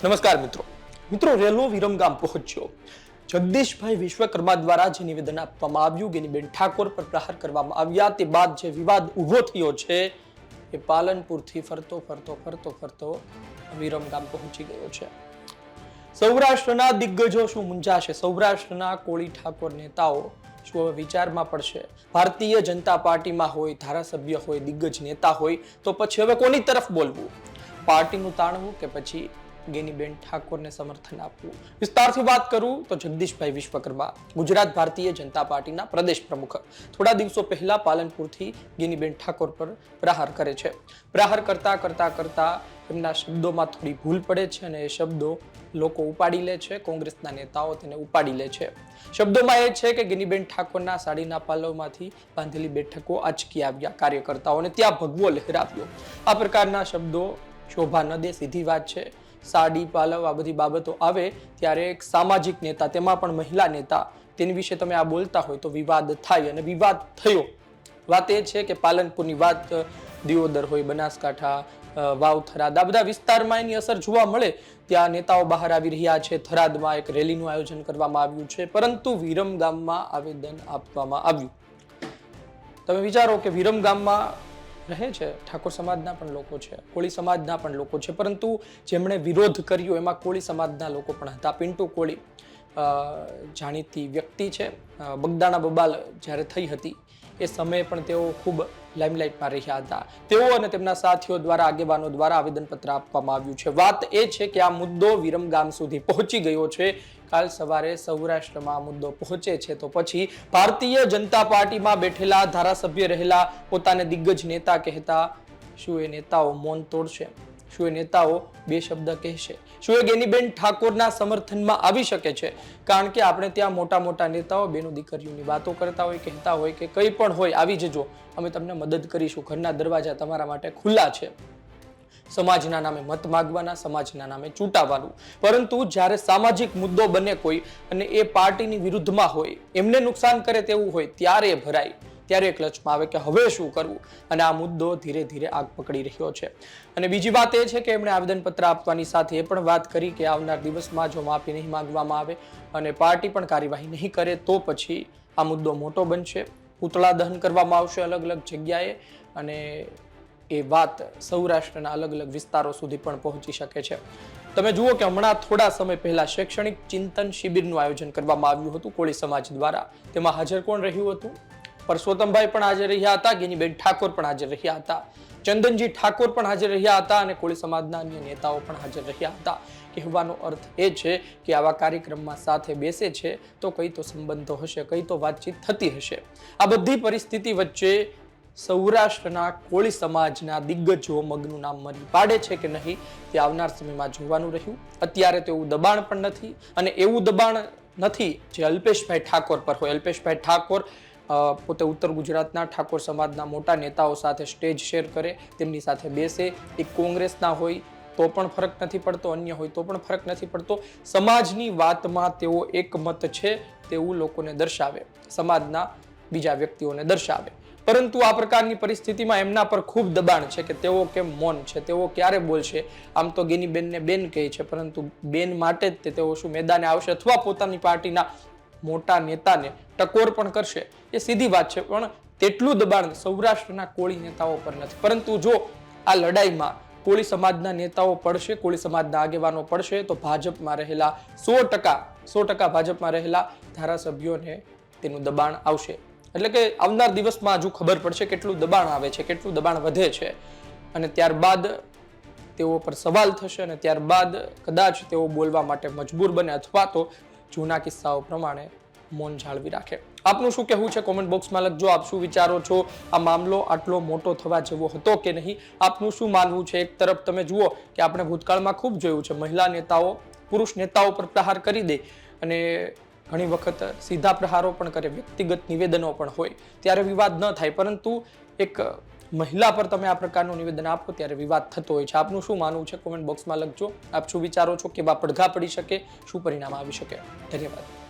નમસ્કાર મિત્રો રેલો વિરમગામ પહોંચ્યો। જગદીશભાઈ વિશ્વકર્મા દ્વારા જે નિવેદન આપવામાં આવ્યું ગેનીબેન ઠાકોર પર પ્રહાર કરવામાં આવ્યા તે બાદ જે વિવાદ ઉભો થયો છે એ પાલનપુરથી ફરતો વિરમગામ પહોંચી ગયો છે। સૌરાષ્ટ્રના દિગ્ગજો શું મૂંઝાશે? સૌરાષ્ટ્રના કોળી ઠાકોર નેતાઓ શું હવે વિચારમાં પડશે? ભારતીય જનતા પાર્ટીમાં હોય, ધારાસભ્ય હોય, દિગ્ગજ નેતા હોય તો પછી હવે કોની તરફ બોલવું? પાર્ટીનું તાણવું કે પછી ગેનીબેન ઠાકોરને સમર્થન આપવું? વિસ્તારથી વાત કરું તો જગદીશભાઈ વિશ્વકર્મા ગુજરાત ભારતીય જનતા પાર્ટીના પ્રદેશ પ્રમુખ થોડા દિવસો પહેલા પાલનપુરથી ગેનીબેન ઠાકોર પર પ્રહાર કરે છે। પ્રહાર કરતા એમના શબ્દોમાં થોડી ભૂલ પડે છે અને એ શબ્દો લોકો ઉપાડી લે છે, કોંગ્રેસના નેતાઓ તેને ઉપાડી લે છે। શબ્દોમાં એ છે કે ગેનીબેન ઠાકોરના સાડીના પાલવમાંથી બાંધેલી બેઠકો આંચકી આવ્યા, કાર્યકર્તાઓને ત્યાં ભગવો લહેરાવ્યો। આ પ્રકારના શબ્દો શોભા ન દે, સીધી વાત છે। સાડી પાલવ આ બધી બાબતો આવે ત્યારે એક સામાજિક નેતા, તેમાં પણ મહિલા નેતા, તેની વિશે તમે આ બોલતા હોય તો વિવાદ થાય અને વિવાદ થયો। વાત એ છે કે પાલનપુરની વાત દિયોદર હોય, બનાસકાંઠા, વાવ, થરાદ આ બધા વિસ્તારમાં એની અસર જોવા મળે। ત્યાં નેતાઓ બહાર આવી રહ્યા છે। થરાદમાં એક રેલીનું આયોજન કરવામાં આવ્યું છે, પરંતુ વિરમગામમાં આવેદન આપવામાં આવ્યું। તમે વિચારો કે વિરમગામમાં રહે છે ઠાકોર સમાજના પણ લોકો છે, કોળી સમાજના પણ લોકો છે, પરંતુ જેમણે વિરોધ કર્યો એમાં કોળી સમાજના લોકો પણ હતા। પિન્ટુ કોળી જાણીતી વ્યક્તિ છે। બગદાણા બબાલ જ્યારે થઈ હતી એ સમયે પણ તેઓ ખૂબ લાઇમલાઇટમાં રહ્યા હતા। તેઓ અને તેમના સાથીઓ દ્વારા, આગેવાનો દ્વારા આવેદનપત્ર આપવામાં આવ્યું છે। વાત એ છે કે આ મુદ્દો વિરમગામ સુધી પહોંચી ગયો છે। કાલ સવારે સૌરાષ્ટ્રમાં આ મુદ્દો પહોંચે છે તો પછી ભારતીય જનતા પાર્ટીમાં બેઠેલા ધારાસભ્ય રહેલા, પોતાને દિગ્ગજ નેતા કહેતા, શું એ નેતાઓ મૌન તોડશે? શું એ નેતાઓ બે શબ્દ કહેશે? શું એ ગેનીબેન ઠાકોરના સમર્થનમાં આવી શકે છે? કારણ કે આપણે ત્યાં મોટા નેતાઓ બેનો દીકરીઓની વાતો કરતા હોય, કહેતા હોય કે કંઈ પણ હોય આવી જજો, અમે તમને મદદ કરીશું, ઘરના દરવાજા તમારા માટે ખુલ્લા છે। સમાજના નામે મત માગવાના, સમાજના નામે ચૂંટાવાનું, પરંતુ જ્યારે સામાજિક મુદ્દો બને કોઈ અને એ પાર્ટીની વિરુદ્ધમાં હોય, એમને નુકસાન કરે તેવું હોય, ત્યારે ભરાય, ત્યારે ક્લચમાં આવે કે હવે શું કરવું? અને આ મુદ્દો ધીરે ધીરે આગ પકડી રહ્યો છે। અને બીજી વાત એ છે કે એમણે આવેદનપત્ર આપવાની સાથે એ પણ વાત કરી કે આવનાર દિવસમાં જો માફી નહીં માંગવામાં આવે અને પાર્ટી પણ કાર્યવાહી નહીં કરે તો પછી આ મુદ્દો મોટો બનશે, પૂતળા દહન કરવામાં આવશે અલગ અલગ જગ્યાએ અને એ વાત સૌરાષ્ટ્રના અલગ અલગ વિસ્તારો સુધી પણ પહોંચી શકે છે। તમે જુઓ કે હમણાં થોડા સમય પહેલા શૈક્ષણિક ચિંતન શિબિરનું આયોજન કરવામાં આવ્યું હતું કોળી સમાજ દ્વારા। તેમાં હાજર કોણ રહ્યું હતું? પરસોત્તમભાઈ પણ હાજર રહ્યા હતા, ગેનીબેન ઠાકોર પણ હાજર રહ્યા હતા, ચંદનજી ઠાકોર પણ હાજર રહ્યા હતા અને કોળી સમાજના અન્ય નેતાઓ પણ હાજર રહ્યા હતા। કહેવાનો અર્થ એ છે કે આવા કાર્યક્રમમાં સાથે બેસે છે તો કઈ તો સંબંધો હશે, કઈ તો વાતચીત થતી હશે। આ બધી પરિસ્થિતિ વચ્ચે સૌરાષ્ટ્રના કોળી સમાજના દિગ્ગજો મગનું નામ મરી પાડે છે કે નહીં તે આવનાર સમયમાં જોવાનું રહ્યું। અત્યારે તો એવું દબાણ પણ નથી અને એવું દબાણ નથી જે અલ્પેશભાઈ ઠાકોર પર હોય। અલ્પેશભાઈ ઠાકોર પોતે ઉત્તર ગુજરાતના ઠાકોર સમાજના મોટા નેતાઓ સાથે સ્ટેજ શેર કરે, તેમની સાથે બેસે। એક કોંગ્રેસના હોય તો પણ ફરક નથી પડતો, અન્ય હોય તો પણ ફરક નથી પડતો। સમાજની વાતમાં તેઓ એકમત છે તેવું લોકોને દર્શાવે, સમાજના બીજા વ્યક્તિઓને દર્શાવે। પરંતુ આ પ્રકારની પરિસ્થિતિમાં એમના પર ખૂબ દબાણ છે કે તેઓ કેમ મૌન છે, તેઓ ક્યારે બોલશે? આમ તો ગેનીબેનને બેન કહે છે, પરંતુ બેન માટે જ તેઓ શું મેદાને આવશે અથવા પોતાની પાર્ટીના મોટા નેતાને ટકોર પણ કરશે? એ સીધી વાત છે, પણ તેટલું દબાણ સૌરાષ્ટ્રના કોળી નેતાઓ પર નથી। પરંતુ જો આ લડાઈમાં કોળી સમાજના નેતાઓ પડશે, કોળી સમાજના આગેવાનો પડશે તો ભાજપમાં રહેલા 100% ભાજપમાં રહેલા ધારાસભ્યોને તેનું દબાણ આવશે। એટલે કે આવનાર દિવસમાં હજુ ખબર પડશે કેટલું દબાણ આવે છે, કેટલું દબાણ વધે છે અને ત્યારબાદ તેઓ પર સવાલ થશે અને ત્યારબાદ કદાચ તેઓ બોલવા માટે મજબૂર બને અથવા તો જૂના કિસ્સાઓ પ્રમાણે મૌન જાળવી રાખે। આપનું શું કહેવું છે કોમેન્ટ બોક્સમાં લખજો। આપ શું વિચારો છો? આ મામલો આટલો મોટો થવા જેવો હતો કે નહીં? આપનું શું માનવું છે? એક તરફ તમે જુઓ કે આપણે ભૂતકાળમાં ખૂબ જોયું છે મહિલા નેતાઓ પુરુષ નેતાઓ પર પ્રહાર કરી દે અને ઘણી વખત સીધા પ્રહારો પણ કરે, વ્યક્તિગત નિવેદનો પણ હોય ત્યારે વિવાદ ન થાય, પરંતુ એક મહિલા પર તમે આ પ્રકારનું નિવેદન આપો ત્યારે વિવાદ થતો હોય છે। આપનું શું માનવું છે કોમેન્ટ બોક્સમાં લખજો। આપ શું વિચારો છો? કેવા પડઘા પડી શકે? શું પરિણામ આવી શકે? ધન્યવાદ।